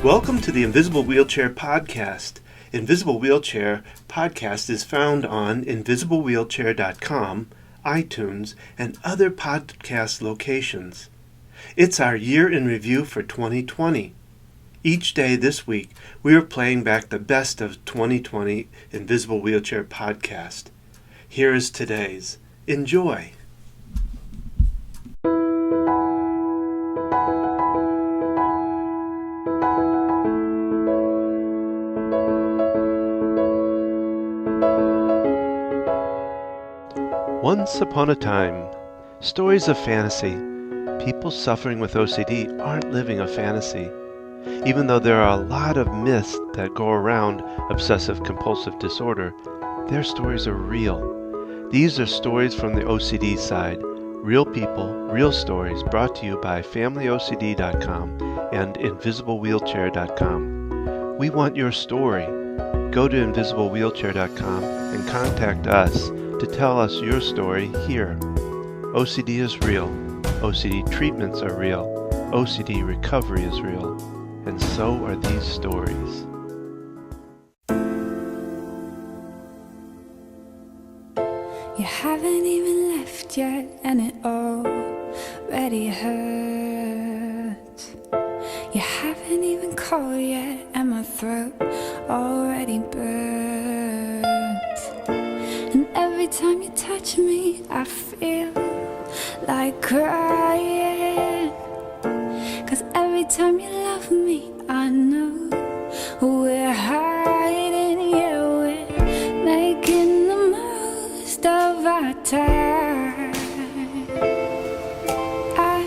Welcome to the Invisible Wheelchair Podcast. Invisible Wheelchair Podcast is found on invisiblewheelchair.com, iTunes, and other podcast locations. It's our year in review for 2020. Each day this week, we are playing back the best of 2020 Invisible Wheelchair Podcast. Here is today's. Enjoy. Once upon a time, stories of fantasy. People suffering with OCD aren't living a fantasy. Even though there are a lot of myths that go around obsessive-compulsive disorder, their stories are real. These are stories from the OCD side. Real people, real stories, brought to you by FamilyOCD.com and InvisibleWheelchair.com. We want your story. Go to InvisibleWheelchair.com and contact us to tell us your story here. OCD is real. OCD treatments are real. OCD recovery is real. And so are these stories. You haven't even left yet and it already hurts. You haven't even called yet and my throat already burns. And every time you touch me, I feel like crying. 'Cause every time you love me, I know we're hiding. Yeah, we're making the most of our time. I'm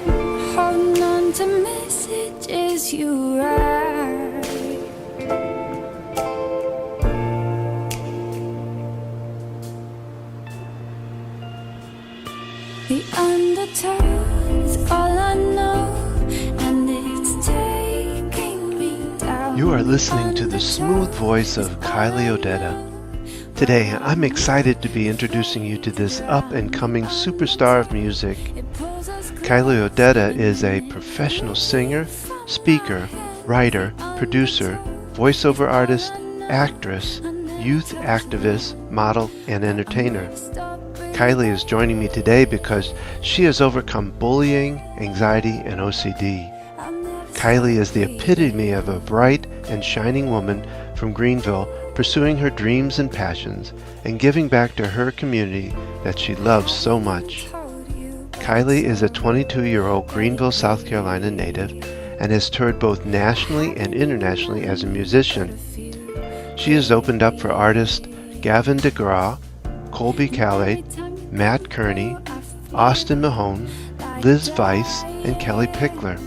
holding on to messages you write. The undertone's all I know, and it's taking me down. You are listening to the smooth voice of Kylie Odetta. Today, I'm excited to be introducing you to this up-and-coming superstar of music. Kylie Odetta is a professional singer, speaker, writer, producer, voiceover artist, actress, youth activist, model, and entertainer. Kylie is joining me today because she has overcome bullying, anxiety, and OCD. Kylie is the epitome of a bright and shining woman from Greenville pursuing her dreams and passions and giving back to her community that she loves so much. Kylie is a 22-year-old Greenville, South Carolina native and has toured both nationally and internationally as a musician. She has opened up for artists Gavin DeGraw, Colbie Callait, Matt Kearney, Austin Mahone, Liz Weiss, and Kelly Pickler.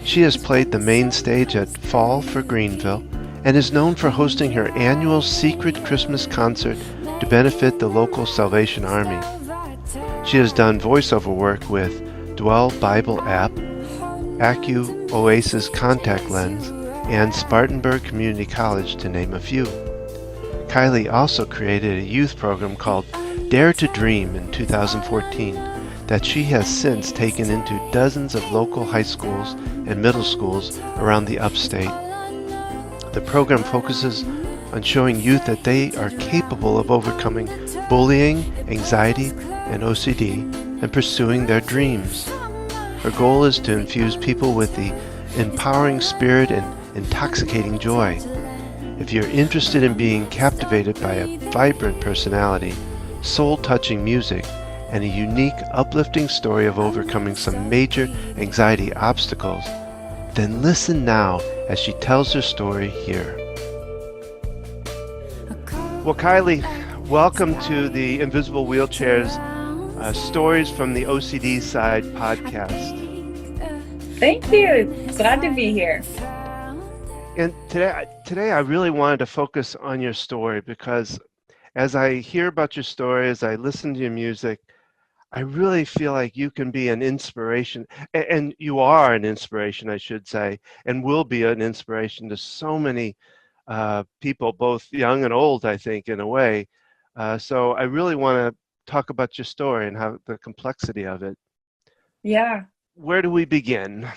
She has played the main stage at Fall for Greenville and is known for hosting her annual secret Christmas concert to benefit the local Salvation Army. She has done voiceover work with Dwell Bible App, Acu Oasis Contact Lens, and Spartanburg Community College, to name a few. Kylie also created a youth program called Dare to Dream in 2014 that she has since taken into dozens of local high schools and middle schools around the upstate. The program focuses on showing youth that they are capable of overcoming bullying, anxiety, and OCD and pursuing their dreams. Her goal is to infuse people with the empowering spirit and intoxicating joy. If you're interested in being captivated by a vibrant personality, soul-touching music, and a unique, uplifting story of overcoming some major anxiety obstacles, then listen now as she tells her story here. Well, Kylie, welcome to the Invisible Wheelchair's Stories from the OCD Side podcast. Thank you. Glad to be here. And today I really wanted to focus on your story because as I hear about your story, as I listen to your music, I really feel like you can be an inspiration, and you are an inspiration, I should say, and will be an inspiration to so many people, both young and old, I think, in a way. So I really want to talk about your story and how the complexity of it. Yeah. Where do we begin?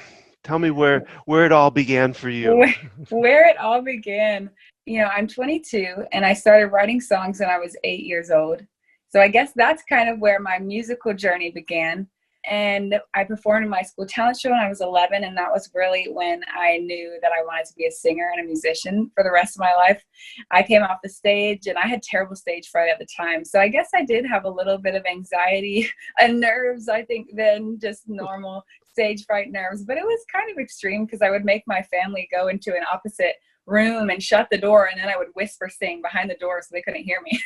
Tell me where it all began for you. Where it all began. I'm 22 and I started writing songs when I was 8 years old. So I guess that's kind of where my musical journey began. And I performed in my school talent show when I was 11. And that was really when I knew that I wanted to be a singer and a musician for the rest of my life. I came off the stage and I had terrible stage fright at the time. So I guess I did have a little bit of anxiety and nerves, I think, then just normal stage fright nerves. But it was kind of extreme because I would make my family go into an opposite room and shut the door, and then I would whisper sing behind the door so they couldn't hear me.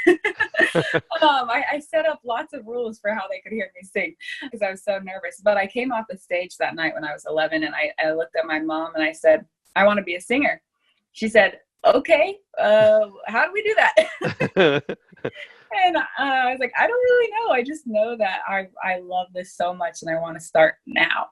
I set up lots of rules for how they could hear me sing because I was so nervous. But I came off the stage that night when I was 11, and I looked at my mom and I said, I want to be a singer. She said, okay, how do we do that? And I was like, I don't really know. I just know that I love this so much and I want to start now.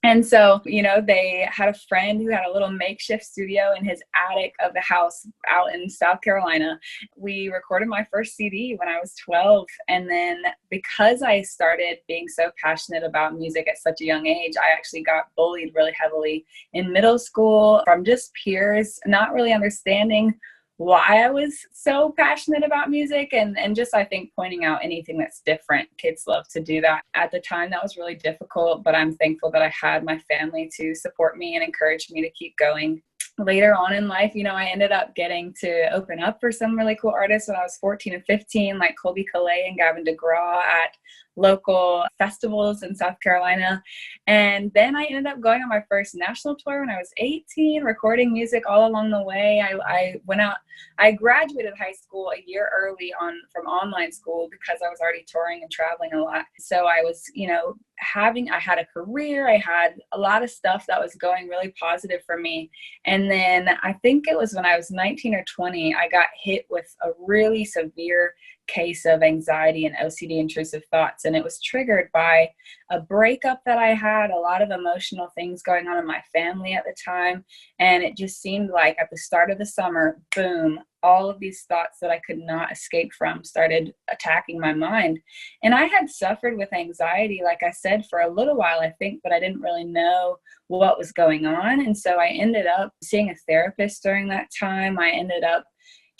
And so, they had a friend who had a little makeshift studio in his attic of the house out in South Carolina. We recorded my first CD when I was 12. And then because I started being so passionate about music at such a young age, I actually got bullied really heavily in middle school from just peers, not really understanding why I was so passionate about music and just, I think, pointing out anything that's different. Kids love to do that. At the time, that was really difficult, but I'm thankful that I had my family to support me and encourage me to keep going. Later on in life, I ended up getting to open up for some really cool artists when I was 14 and 15, like Colbie Callait and Gavin DeGraw at local festivals in South Carolina. And then I ended up going on my first national tour when I was 18, recording music all along the way. I went out, I graduated high school a year early from online school because I was already touring and traveling a lot. So I was, I had a career, I had a lot of stuff that was going really positive for me. And then I think it was when I was 19 or 20, I got hit with a really severe case of anxiety and OCD intrusive thoughts. And it was triggered by a breakup that I had, a lot of emotional things going on in my family at the time. And it just seemed like at the start of the summer, boom, all of these thoughts that I could not escape from started attacking my mind. And I had suffered with anxiety, like I said, for a little while, I think, but I didn't really know what was going on. And so I ended up seeing a therapist during that time. I ended up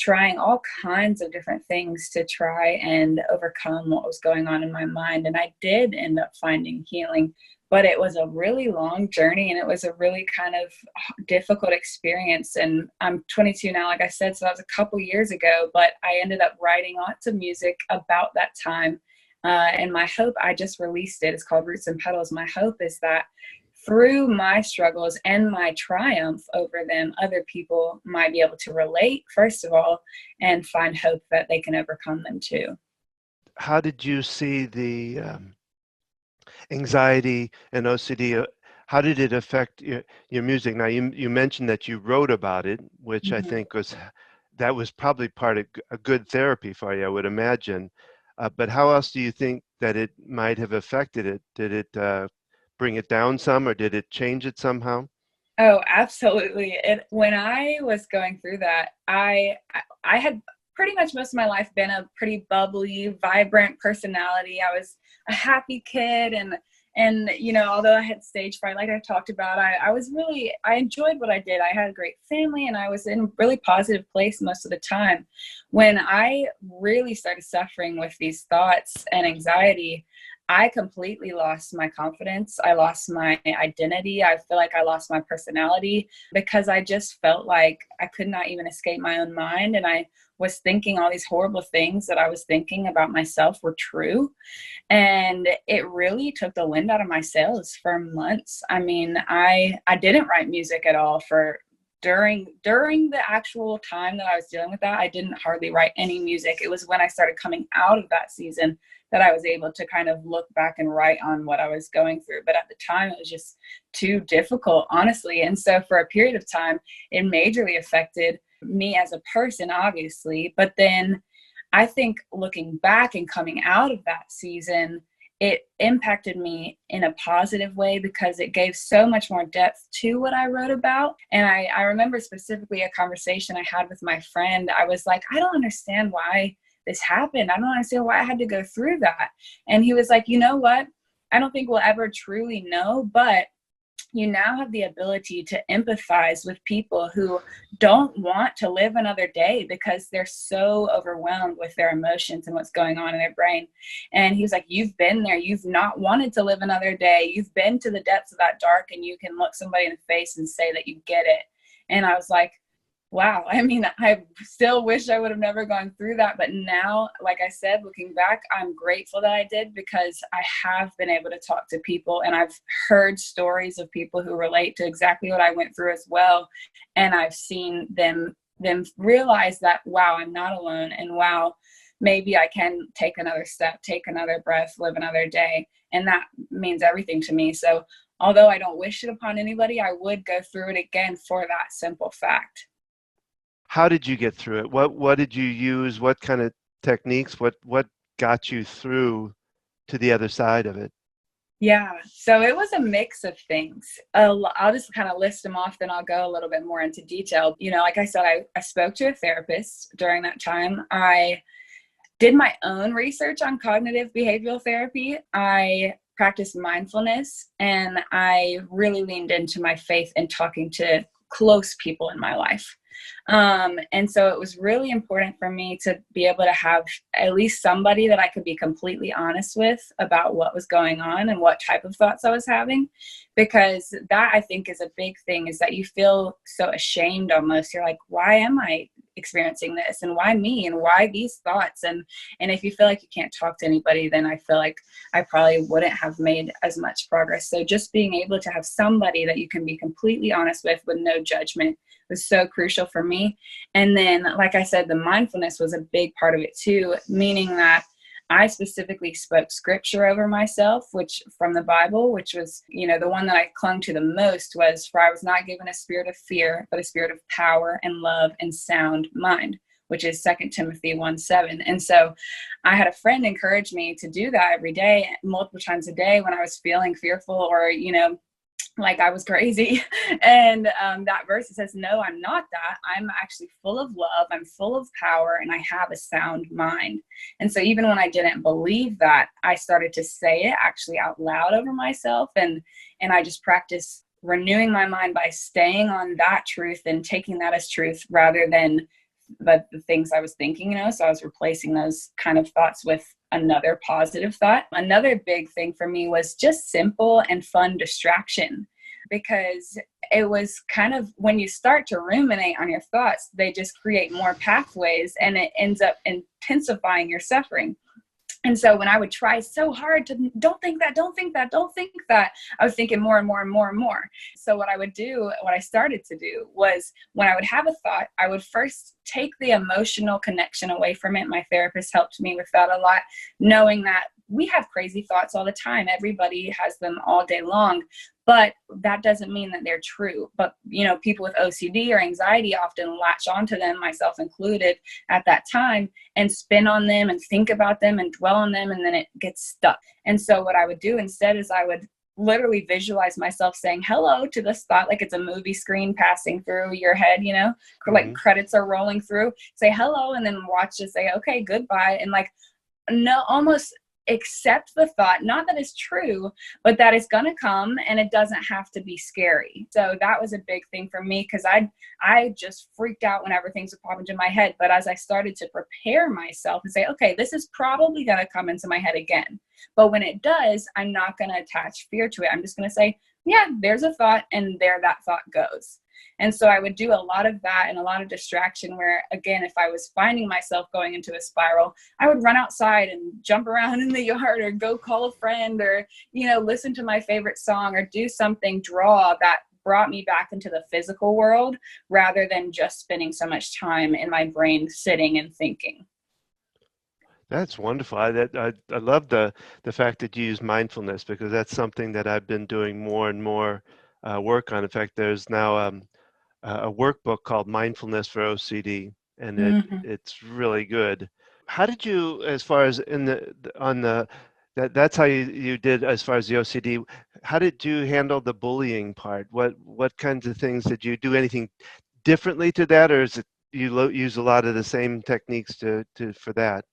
trying all kinds of different things to try and overcome what was going on in my mind. And I did end up finding healing, but it was a really long journey and it was a really kind of difficult experience. And I'm 22 now, like I said, so that was a couple years ago, but I ended up writing lots of music about that time. And my hope, I just released it. It's called Roots and Petals. My hope is that through my struggles and my triumph over them, other people might be able to relate, first of all, and find hope that they can overcome them too. How did you see the anxiety and OCD? How did it affect your music? Now, you mentioned that you wrote about it, which I think was probably part of a good therapy for you, I would imagine. But how else do you think that it might have affected it? Did it bring it down some, or did it change it somehow? Oh, absolutely. When I was going through that, I had pretty much most of my life been a pretty bubbly, vibrant personality. I was a happy kid, and although I had stage fright, like I talked about, I enjoyed what I did. I had a great family and I was in a really positive place most of the time. When I really started suffering with these thoughts and anxiety, I completely lost my confidence. I lost my identity. I feel like I lost my personality because I just felt like I could not even escape my own mind. And I was thinking all these horrible things that I was thinking about myself were true. And it really took the wind out of my sails for months. I mean, I didn't write music at all during the actual time that I was dealing with that. I didn't hardly write any music. It was when I started coming out of that season that I was able to kind of look back and write on what I was going through. But at the time, it was just too difficult, honestly. And so for a period of time, it majorly affected me as a person, obviously. But then I think looking back and coming out of that season, it impacted me in a positive way because it gave so much more depth to what I wrote about. And I remember specifically a conversation I had with my friend. I was like, I don't understand why this happened. I don't understand why I had to go through that. And he was like, you know what? I don't think we'll ever truly know, but you now have the ability to empathize with people who don't want to live another day because they're so overwhelmed with their emotions and what's going on in their brain. And he was like, you've been there. You've not wanted to live another day. You've been to the depths of that dark, and you can look somebody in the face and say that you get it. And I was like, wow. I mean, I still wish I would have never gone through that. But now, like I said, looking back, I'm grateful that I did, because I have been able to talk to people, and I've heard stories of people who relate to exactly what I went through as well. And I've seen them realize that, wow, I'm not alone. And wow, maybe I can take another step, take another breath, live another day. And that means everything to me. So although I don't wish it upon anybody, I would go through it again for that simple fact. How did you get through it? What did you use? What kind of techniques? What got you through to the other side of it? Yeah, so it was a mix of things. I'll just kind of list them off, then I'll go a little bit more into detail. You know, like I said, I spoke to a therapist during that time. I did my own research on cognitive behavioral therapy. I practiced mindfulness, and I really leaned into my faith and talking to close people in my life. And so it was really important for me to be able to have at least somebody that I could be completely honest with about what was going on and what type of thoughts I was having, because that, I think, is a big thing, is that you feel so ashamed almost. You're like, why am I experiencing this, and why me, and why these thoughts? And if you feel like you can't talk to anybody, then I feel like I probably wouldn't have made as much progress. So just being able to have somebody that you can be completely honest with no judgment was so crucial for me. And then, like I said, the mindfulness was a big part of it too, meaning that I specifically spoke scripture over myself, which from the Bible, which was, you know, the one that I clung to the most was, for I was not given a spirit of fear, but a spirit of power and love and sound mind, which is 2 Timothy 1:7. And so I had a friend encourage me to do that every day, multiple times a day, when I was feeling fearful or, you know, like I was crazy. And that verse says, no, I'm not that. I'm actually full of love. I'm full of power, and I have a sound mind. And so even when I didn't believe that, I started to say it actually out loud over myself. And I just practiced renewing my mind by staying on that truth and taking that as truth rather than the things I was thinking, you know. So I was replacing those kind of thoughts with another positive thought. Another big thing for me was just simple and fun distraction, because it was kind of, when you start to ruminate on your thoughts, they just create more pathways, and it ends up intensifying your suffering. And so when I would try so hard to don't think that, I was thinking more and more and more and more. So what I started to do was, when I would have a thought, I would first take the emotional connection away from it. My therapist helped me with that a lot, knowing that we have crazy thoughts all the time. Everybody has them all day long, but that doesn't mean that they're true. But, you know, people with OCD or anxiety often latch onto them, myself included, at that time, and spin on them and think about them and dwell on them, and then it gets stuck. And so what I would do instead is I would literally visualize myself saying hello to this thought, like it's a movie screen passing through your head, you know, like credits are rolling through, say hello, and then watch it say, okay, goodbye. And like, no, almost accept the thought, not that it's true, but that it's going to come, and it doesn't have to be scary. So that was a big thing for me, because I just freaked out whenever things would pop into my head. But as I started to prepare myself and say, okay, this is probably going to come into my head again, but when it does, I'm not going to attach fear to it. I'm just going to say, yeah, there's a thought, and there that thought goes. And so I would do a lot of that and a lot of distraction, where, again, if I was finding myself going into a spiral, I would run outside and jump around in the yard, or go call a friend, or, you know, listen to my favorite song, or do something, draw, that brought me back into the physical world, rather than just spending so much time in my brain sitting and thinking. That's wonderful. I love the fact that you use mindfulness, because that's something that I've been doing more and more work on. In fact, there's now a workbook called Mindfulness for OCD, and it's really good. How did you, as far as that's how you did as far as the OCD. How did you handle the bullying part? What kinds of things did you do? Anything differently to that, or is it you use a lot of the same techniques for that?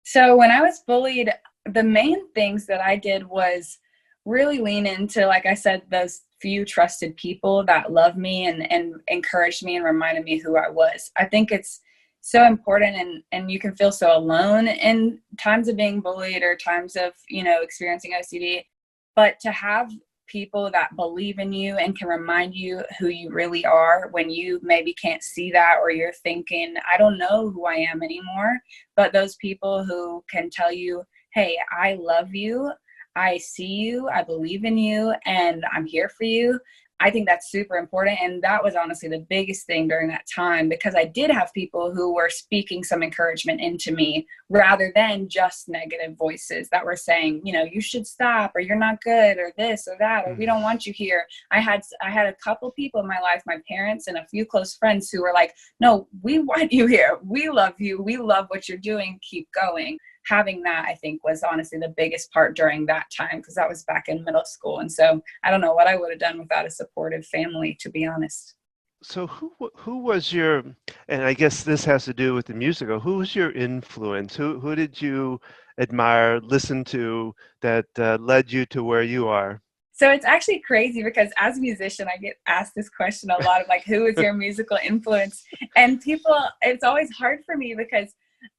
So when I was bullied, the main things that I did was really lean into, like I said, those few trusted people that love me and encouraged me and reminded me who I was. I think it's so important, and you can feel so alone in times of being bullied or times of, experiencing OCD, but to have people that believe in you and can remind you who you really are when you maybe can't see that, or you're thinking, I don't know who I am anymore. But those people who can tell you, hey, I love you, I see you, I believe in you, and I'm here for you. I think that's super important. And that was honestly the biggest thing during that time, because I did have people who were speaking some encouragement into me rather than just negative voices that were saying, you should stop, or you're not good, or this or that, or we don't want you here. I had a couple people in my life, my parents and a few close friends, who were like, no, we want you here. We love you. We love what you're doing. Keep going. Having that, I think, was honestly the biggest part during that time, because that was back in middle school. And so I don't know what I would have done without a supportive family, to be honest. So who was your, and I guess this has to do with the musical, who was your influence? Who did you admire, listen to, that led you to where you are? So it's actually crazy, because as a musician, I get asked this question a lot of like, who is your musical influence? And people, it's always hard for me, because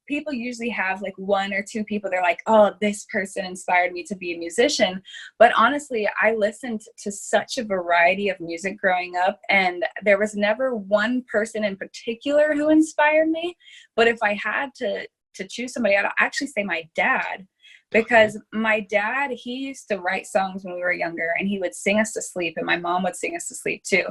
people usually have like one or two people they're like, oh, this person inspired me to be a musician. But honestly, I listened to such a variety of music growing up, and there was never one person in particular who inspired me. But if I had to choose somebody, I'd actually say my dad. Because my dad, he used to write songs when we were younger, and he would sing us to sleep, and my mom would sing us to sleep too.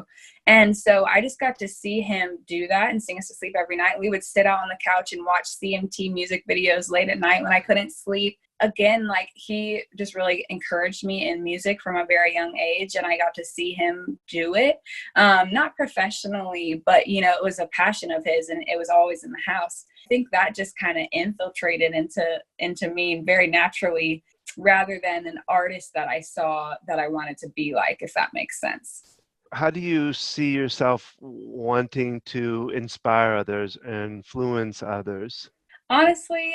And so I just got to see him do that and sing us to sleep every night. We would sit out on the couch and watch CMT music videos late at night when I couldn't sleep. Again, like, he just really encouraged me in music from a very young age, and I got to see him do it. Not professionally, but, it was a passion of his, and it was always in the house. I think that just kind of infiltrated into me very naturally, rather than an artist that I saw that I wanted to be like, if that makes sense. How do you see yourself wanting to inspire others and influence others? Honestly,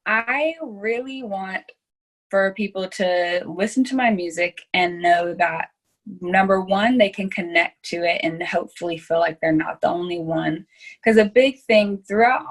I really want for people to listen to my music and know that, number one, they can connect to it and hopefully feel like they're not the only one. Because a big thing throughout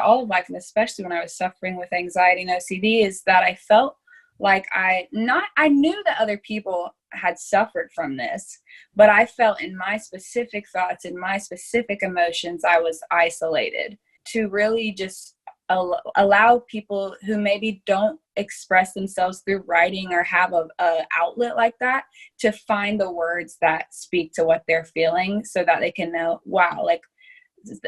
all of life, and especially when I was suffering with anxiety and OCD, is that I felt like I knew that other people had suffered from this, but I felt in my specific thoughts, in my specific emotions, I was isolated. To really just allow people who maybe don't express themselves through writing or have a outlet like that, to find the words that speak to what they're feeling, so that they can know, wow, like,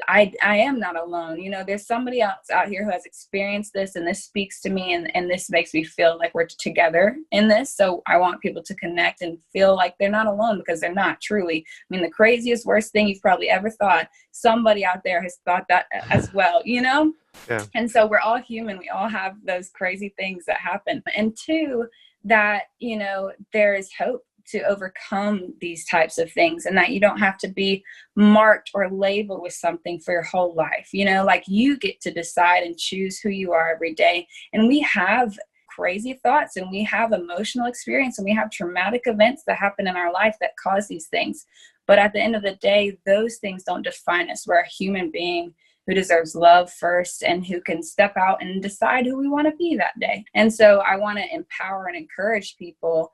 I am not alone. There's somebody else out here who has experienced this, and this speaks to me, and this makes me feel like we're together in this. So I want people to connect and feel like they're not alone, because they're not, truly. I mean, the craziest, worst thing you've probably ever thought, somebody out there has thought that as well, Yeah. And so we're all human. We all have those crazy things that happen. And two, that, there is hope to overcome these types of things, and that you don't have to be marked or labeled with something for your whole life. Like, you get to decide and choose who you are every day. And we have crazy thoughts, and we have emotional experience, and we have traumatic events that happen in our life that cause these things. But at the end of the day, those things don't define us. We're a human being who deserves love first, and who can step out and decide who we want to be that day. And so I want to empower and encourage people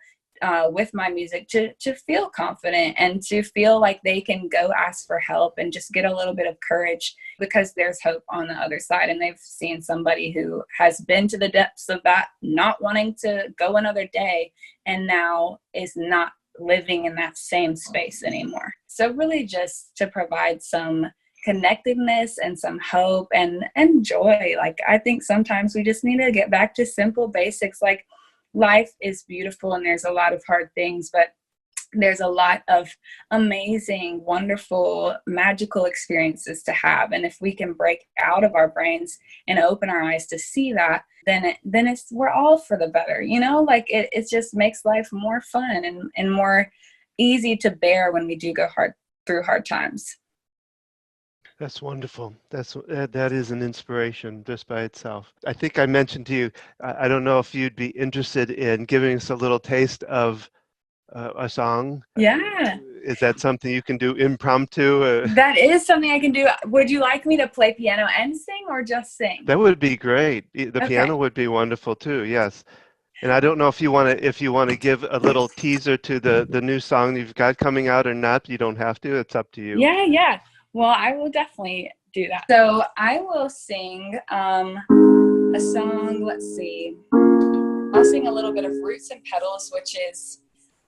with my music to feel confident, and to feel like they can go ask for help and just get a little bit of courage, because there's hope on the other side. And they've seen somebody who has been to the depths of that, not wanting to go another day, and now is not living in that same space anymore. So really just to provide some connectedness and some hope and joy. Like, I think sometimes we just need to get back to simple basics. Like, life is beautiful, and there's a lot of hard things, but there's a lot of amazing, wonderful, magical experiences to have. And if we can break out of our brains and open our eyes to see that, then we're all for the better. Like, it just makes life more fun and more easy to bear when we do go through hard times. That's wonderful. That is an inspiration just by itself. I think I mentioned to you, I don't know if you'd be interested in giving us a little taste of a song? Yeah. Is that something you can do impromptu? That is something I can do. Would you like me to play piano and sing or just sing? That would be great. The Okay. piano would be wonderful too. Yes. And I don't know if you want to give a little teaser to the new song you've got coming out or not. You don't have to. It's up to you. Yeah. Well, I will definitely do that. So I will sing a song. Let's see. I'll sing a little bit of Roots and Petals, which is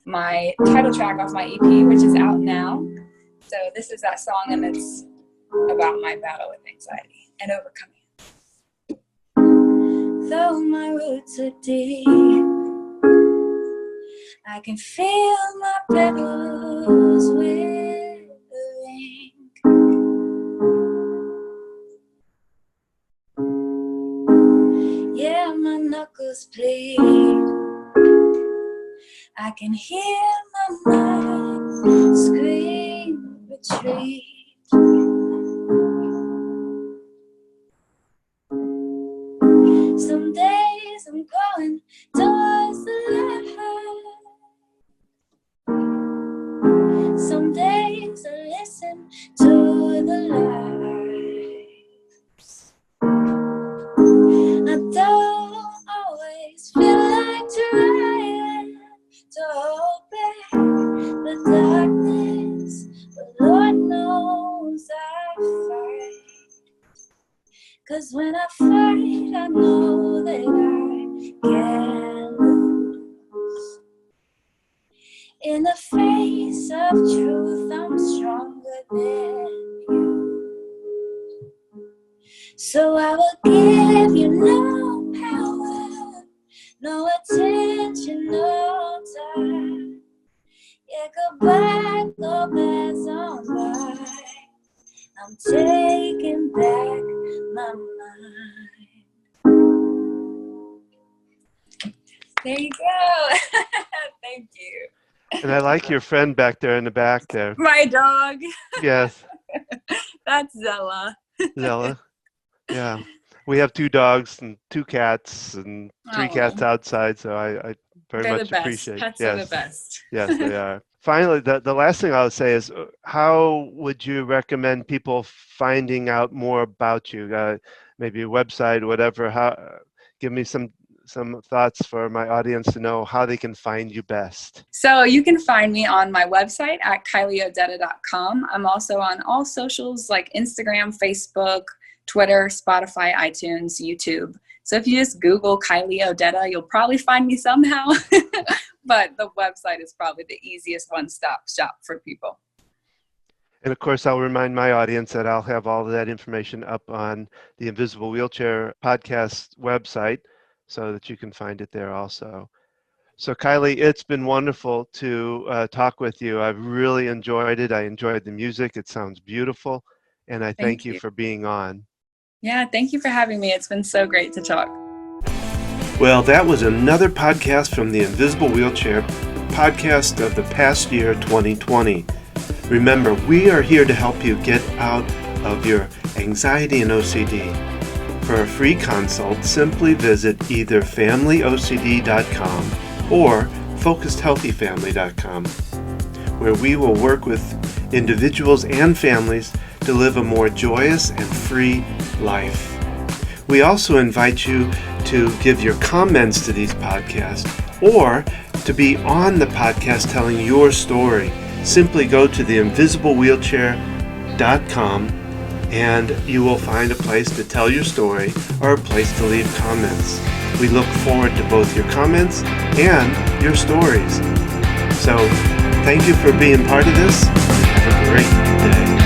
my title track off my EP, which is out now. So this is that song, and it's about my battle with anxiety and overcoming. Though my roots are deep, I can feel my petals withering. Yeah, my knuckles bleed. I can hear my mind scream retreat. Some days I'm going towards the light. Some days I listen to the lights. I don't always feel like trying to hold back the darkness, but Lord knows I fight. 'Cause when I fight, I know that I can lose. In the face of truth, I'm stronger than you. So I will give you no power, no attention, no time. Yeah, goodbye, go pass on by. I'm taking back my mind. There you go. Thank you. And I like your friend back there in the back there. My dog. Yes. That's Zella. Zella. Yeah. We have 2 dogs and 2 cats and 3 cats outside, so I very much appreciate it. Pets are the best. Yes, they are. Finally, the last thing I'll say is, how would you recommend people finding out more about you? Maybe a website, whatever. Give me some thoughts for my audience to know how they can find you best. So you can find me on my website at kylieodetta.com. I'm also on all socials like Instagram, Facebook, Twitter, Spotify, iTunes, YouTube. So if you just Google Kylie Odetta, you'll probably find me somehow. But the website is probably the easiest one-stop shop for people. And of course, I'll remind my audience that I'll have all of that information up on the Invisible Wheelchair podcast website so that you can find it there also. So Kylie, it's been wonderful to talk with you. I've really enjoyed it. I enjoyed the music. It sounds beautiful. And I thank you for being on. Yeah, thank you for having me. It's been so great to talk. Well, that was another podcast from the Invisible Wheelchair podcast of the past year, 2020. Remember, we are here to help you get out of your anxiety and OCD. For a free consult, simply visit either familyocd.com or focusedhealthyfamily.com, where we will work with individuals and families to live a more joyous and free life. We also invite you to give your comments to these podcasts or to be on the podcast telling your story. Simply go to theinvisiblewheelchair.com and you will find a place to tell your story or a place to leave comments. We look forward to both your comments and your stories. So, thank you for being part of this. Have a great day.